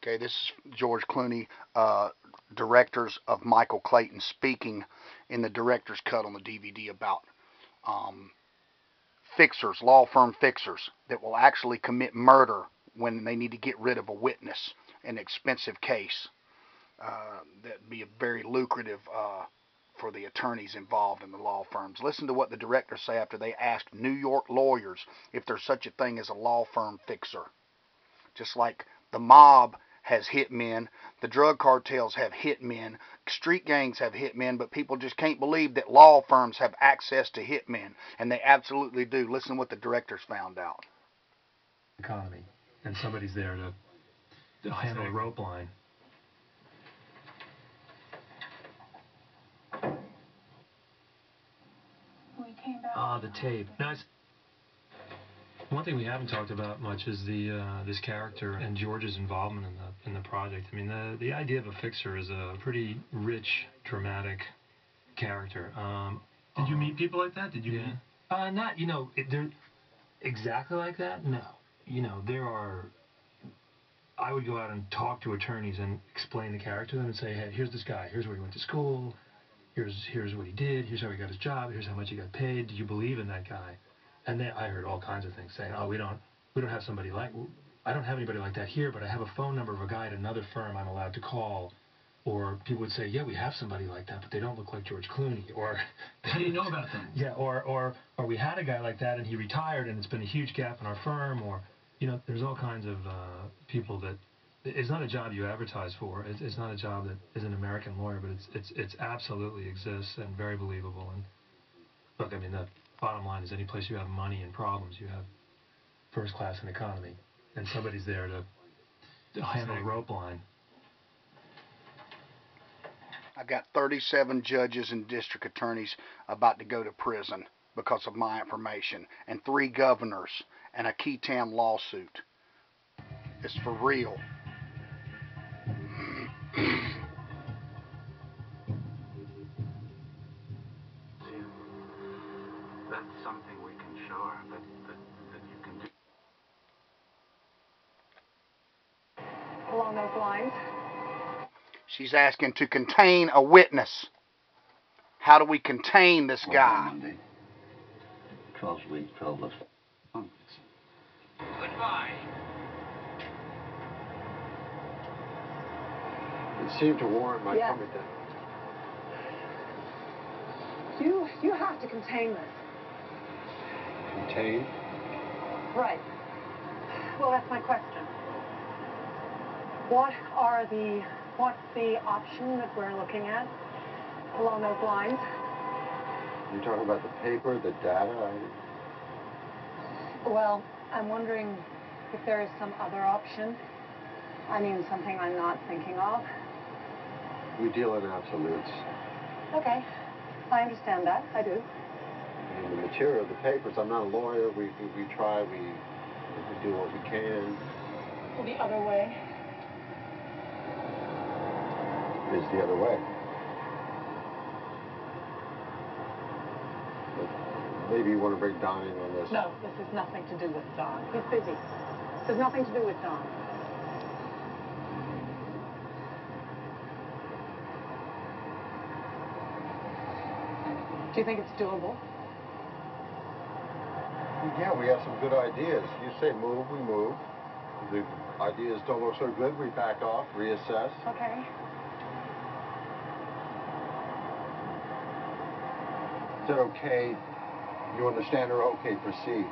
Okay, this is George Clooney, directors of Michael Clayton, speaking in the director's cut on the DVD about um, fixers, law firm fixers, that will actually commit murder when they need to get rid of a witness in an expensive case. That'd be very lucrative for the attorneys involved in the law firms. Listen to what the directors say after they asked New York lawyers if there's such a thing as a law firm fixer. Just like the mob has hitmen, the drug cartels have hitmen, street gangs have hitmen, but people just can't believe that law firms have access to hitmen, and they absolutely do. Listen to what the directors found out. Economy, and somebody's there to handle the rope line. The tape. Nice. One thing we haven't talked about much is this character and George's involvement in the project. I mean, the idea of a fixer is a pretty rich, dramatic character. Did you meet people like that? Did you? Yeah. Not, they're exactly like that. No. There are. I would go out and talk to attorneys and explain the character to them and say, hey, here's this guy. Here's where he went to school. Here's what he did. Here's how he got his job. Here's how much he got paid. Do you believe in that guy? And then I heard all kinds of things saying, oh, we don't have somebody like, I don't have anybody like that here, but I have a phone number of a guy at another firm I'm allowed to call. Or people would say, yeah, we have somebody like that, but they don't look like George Clooney. Or how do you know about them? Yeah, or we had a guy like that and he retired and it's been a huge gap in our firm. Or, there's all kinds of people that. It's not a job you advertise for. It's not a job that is an American lawyer, but it's absolutely exists and very believable. And look, I mean, the bottom line is any place you have money and problems, you have first class and economy, and somebody's there to handle the rope line. I've got 37 judges and district attorneys about to go to prison because of my information, and 3 governors and a key town lawsuit. It's for real. That's something we can show her that you can do. Along those lines. She's asking to contain a witness. How do we contain this guy? Monday. 12 weeks, 12 months. Goodbye. It seemed to warrant my coming down. You have to contain this. Contain? Right. Well, that's my question. What's the option that we're looking at along those lines? You're talking about the paper, the data? Well, I'm wondering if there is some other option. I mean, something I'm not thinking of. We deal in absolutes. Okay. I understand that. I do. And the material, the papers, I'm not a lawyer. We try, we do what we can. Well, the other way is the other way. But maybe you want to bring Don in on this. No, this has nothing to do with Don. He's busy. This has nothing to do with Don. Do you think it's doable? Yeah, we have some good ideas. You say move, we move. The ideas don't look so good, we back off, reassess. Okay. Is that okay? You understand or okay, proceed?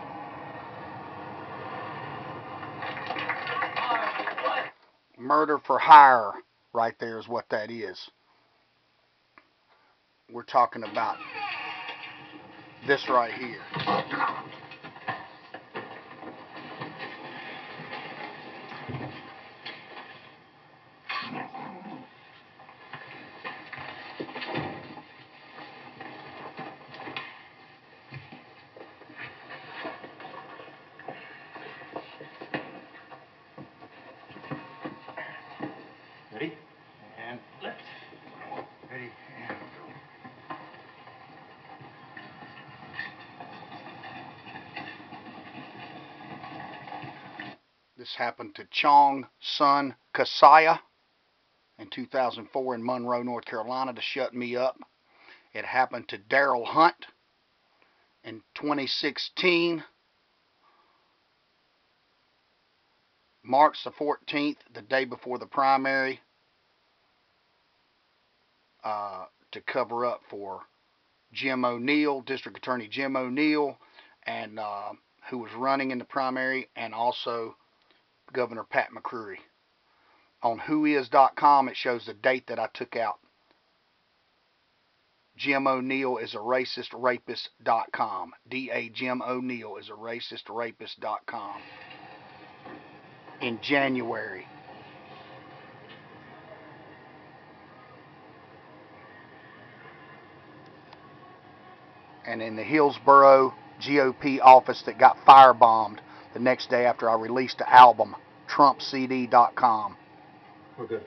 Murder for hire right there is what that is. We're talking about this right here. Ready? And left. Ready? And This happened to Chong Sun Kasaya in 2004 in Monroe, North Carolina, to shut me up. It happened to Darryl Hunt in 2016, March the 14th, the day before the primary, to cover up for Jim O'Neill, District Attorney Jim O'Neill, and who was running in the primary, and also Governor Pat McCreary. On whois.com, it shows the date that I took out. Jim O'Neill is a racist rapist.com. D.A. Jim O'Neill is a racist rapist.com. In January. And in the Hillsborough GOP office that got firebombed the next day after I released the album, TrumpCD.com. We're good.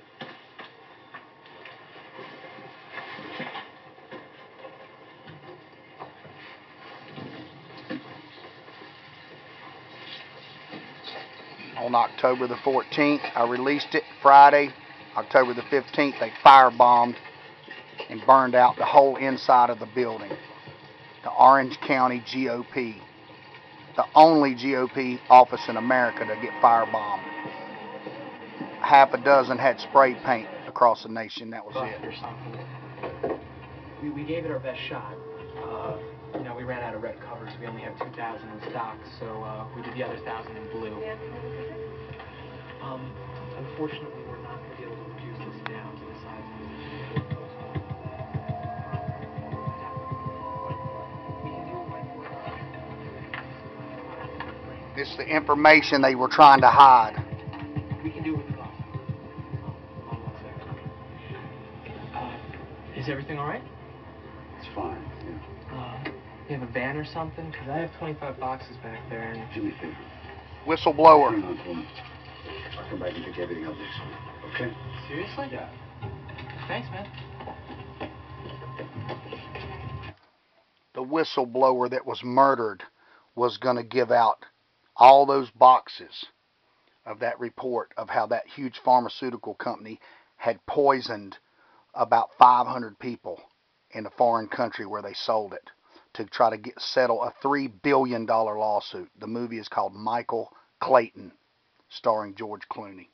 On October the 14th, I released it. Friday, October the 15th, they firebombed and burned out the whole inside of the building. The Orange County GOP, the only GOP office in America to get firebombed. Half a dozen had spray paint across the nation. That was it. Or something. We gave it our best shot. You know, we ran out of red covers. We only have 2,000 in stock, so we did the other 1,000 in blue. Unfortunately, we're not going to be able to reduce this down to the size of This is the information they were trying to hide. we can do it with the glass. Is everything all right? It's fine. Yeah. You have a van or something? Because I have 25 boxes back there. And Do me a favor. Whistleblower. Hang on to them. I'll come back and pick everything up next week. Okay? seriously? Yeah. Thanks, man. The whistleblower that was murdered was going to give out all those boxes of that report of how that huge pharmaceutical company had poisoned about 500 people in a foreign country where they sold it to try to settle a $3 billion lawsuit. The movie is called Michael Clayton, starring George Clooney.